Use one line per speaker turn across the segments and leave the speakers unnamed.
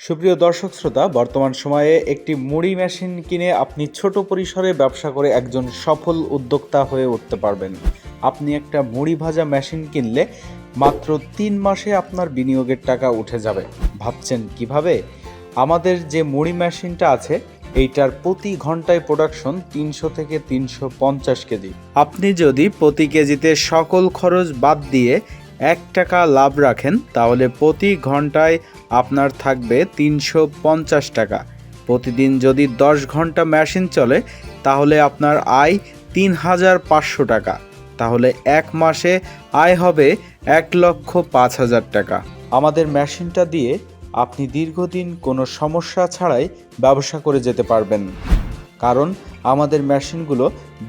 সুপ্রিয় দর্শক শ্রোতা, বর্তমান সময়ে একটি মুড়ি মেশিন কিনে আপনি ছোট পরিসরে ব্যবসা করে একজন সফল উদ্যোক্তা হয়ে উঠতে পারবেন। আপনি একটা মুড়ি ভাজা মেশিন কিনলে মাত্র 3 মাসে আপনার বিনিয়োগের টাকা উঠে যাবে। ভাবছেন কিভাবে? আমাদের যে মুড়ি মেশিনটা আছে এইটার প্রতি ঘন্টায় প্রোডাকশন 300 থেকে 350 কেজি। আপনি যদি প্রতি কেজিতে সকল খরচ বাদ দিয়ে 1 টাকা লাভ রাখেন তাহলে প্রতি ঘন্টায় আপনার থাকবে 350 টাকা। প্রতিদিন যদি 10 ঘন্টা মেশিন চলে তাহলে আপনার আয় 3500 টাকা। তাহলে এক মাসে আয় হবে 1,05,000 টাকা। আমাদের মেশিনটা দিয়ে আপনি দীর্ঘদিন কোনো সমস্যা ছাড়াই ব্যবসা করে যেতে পারবেন, কারণ আমাদের মেশিনগুলো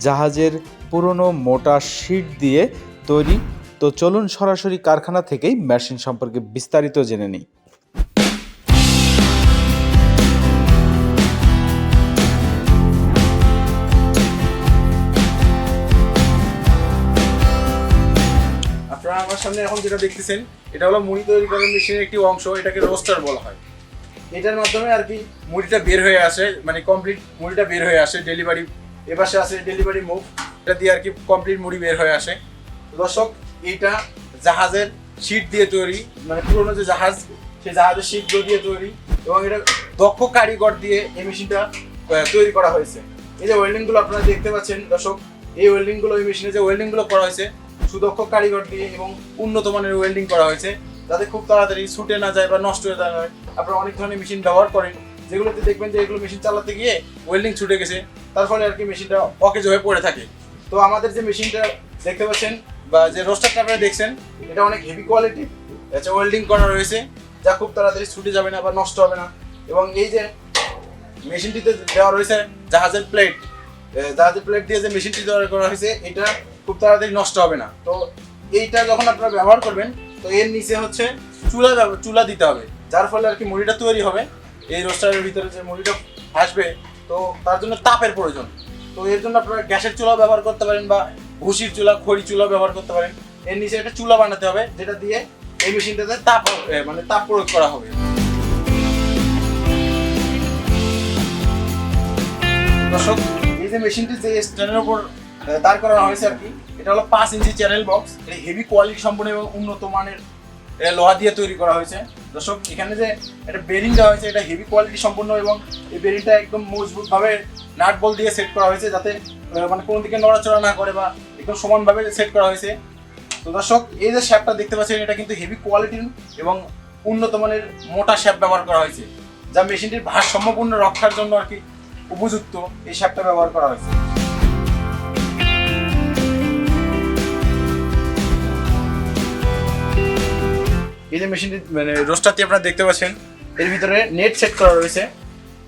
জাহাজের পুরনো মোটা শিট দিয়ে তৈরি। তো চলুন সরাসরি কারখানা থেকেই মেশিন সম্পর্কে বিস্তারিত জেনে নিই।
আপনারা আমার সামনে এখন যেটা দেখতেছেন এটা হলো মুড়ি তৈরি করার মেশিনের একটি অংশ, এটাকে রোস্টার বলা হয়। এটার মাধ্যমে আর কি মুড়িটা বের হয়ে আসে, মানে কমপ্লিট মুড়িটা বের হয়ে আসে। ডেলিভারি এপাশে আছে ডেলিভারি মুভ, এটা দিয়ে আর কি কমপ্লিট মুড়ি বের হয়ে আসে। দর্শক, এইটা জাহাজের শীট দিয়ে তৈরি, মানে পুরোনো যে জাহাজ, সেই জাহাজের শীটগুলো দিয়ে তৈরি, এবং এটা দক্ষ কারিগর দিয়ে এই মেশিনটা তৈরি করা হয়েছে। এই যে ওয়েল্ডিংগুলো আপনারা দেখতে পাচ্ছেন দর্শক, এই ওয়েল্ডিংগুলো, এই মেশিনে যে ওয়েল্ডিংগুলো করা হয়েছে সুদক্ষ কারিগর দিয়ে এবং উন্নত মানের ওয়েল্ডিং করা হয়েছে, যাতে খুব তাড়াতাড়ি ছুটে না যায় বা নষ্ট হয়ে যায়। আপনারা অনেক ধরনের মেশিন ব্যবহার করেন যেগুলোতে দেখবেন যে এগুলো মেশিন চালাতে গিয়ে ওয়েল্ডিং ছুটে গেছে, তার ফলে আর কি মেশিনটা অকেজ হয়ে পড়ে থাকে। তো আমাদের যে মেশিনটা দেখতে পাচ্ছেন বা যে রোস্টারটা আপনারা দেখছেন, এটা অনেক হেভি কোয়ালিটি, আচ্ছা ওয়েল্ডিং করা রয়েছে, যা খুব তাড়াতাড়ি ছুটে যাবে না বা নষ্ট হবে না। এবং এই যে মেশিনটিতে দেওয়া রয়েছে জাহাজের প্লেট দিয়ে যে মেশিনটি তৈরি করা হয়েছে, এটা খুব তাড়াতাড়ি নষ্ট হবে না। তো এইটা যখন আপনারা ব্যবহার করবেন, তো এর নিচে হচ্ছে চুলা দিতে হবে, যার ফলে আর কি মুড়িটা তৈরি হবে। এই রোস্টারের ভিতরে যে মুড়িটা আসবে, তো তার জন্য তাপের প্রয়োজন। তো এর জন্য আপনারা গ্যাসের চুলা ব্যবহার করতে পারেন বা ভুসির চুলা, খড়ি চুলা ব্যবহার করতে পারেন। এর নিচে একটা চুলা বানাতে হবে, যেটা দিয়ে এই মেশিনটাতে তাপ প্রয়োগ করা হবে। দর্শক, এই যে মেশিনটি যে স্ট্যান্ডের উপর দাঁড় করানো হয়েছে আর কি, এটা হলো 5 ইঞ্চি চ্যানেল বক্স। এটা হেভি কোয়ালিটি সম্পন্ন এবং উন্নত মানের লোহা দিয়ে তৈরি করা হয়েছে। দর্শক, এখানে যে একটা বেরিং দেওয়া হয়েছে, এটা হেভি কোয়ালিটি সম্পন্ন এবং এই বেরিংটা একদম মজবুতভাবে নাট বল দিয়ে সেট করা হয়েছে, যাতে মানে কোনো দিকে নড়াচড়া না করে বা একদম সমানভাবে সেট করা হয়েছে। তো দর্শক, এই যে শ্যাপটা দেখতে পাচ্ছেন, এটা কিন্তু হেভি কোয়ালিটির এবং উন্নত মানের মোটা শ্যাপ ব্যবহার করা হয়েছে, যা মেশিনটির ভারসাম্যপূর্ণ রক্ষার জন্য আর কি উপযুক্ত এই শ্যাপটা ব্যবহার করা হয়েছে। এই যে মেশিনটি মানে রোস্টারটি আপনারা দেখতে পাচ্ছেন, এর ভিতরে নেট সেট করা রয়েছে।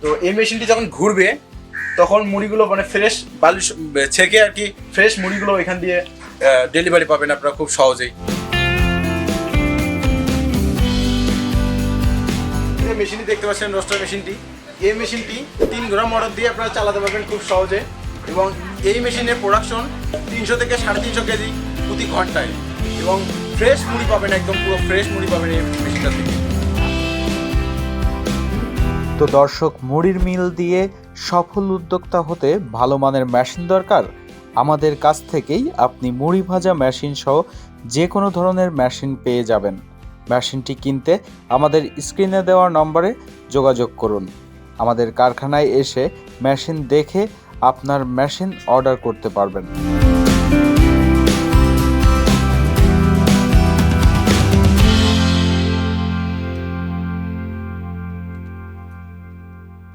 তো এই মেশিনটি যখন ঘুরবে তখন মুড়িগুলো মানে ফ্রেশ বালু ছেঁকে আর কি ফ্রেশ মুড়িগুলো এখান দিয়ে ডেলিভারি পাবেন আপনারা খুব সহজেই। এই মেশিনটি দেখতে পাচ্ছেন রোস্টার মেশিনটি, এই মেশিনটি 3 গ্রাম মোটর দিয়ে আপনারা চালাতে পারবেন খুব সহজে, এবং এই মেশিনের প্রোডাকশন 300 থেকে 350 কেজি প্রতি ঘন্টায়, এবং ফ্রেশ মুড়ি পাবেন, একদম পুরো ফ্রেশ মুড়ি পাবেন এই মেশিনটা থেকে।
তো দর্শক, মুড়ির মিল দিয়ে সফল উদ্যোক্তা হতে ভালো মানের মেশিন দরকার। আমাদের কাছ থেকেই আপনি মুড়ি ভাজা মেশিন সহ যে কোনো ধরনের মেশিন পেয়ে যাবেন। মেশিনটি কিনতে আমাদের স্ক্রিনে দেওয়া নম্বরে যোগাযোগ করুন। আমাদের কারখানায় এসে মেশিন দেখে আপনার মেশিন অর্ডার করতে পারবেন।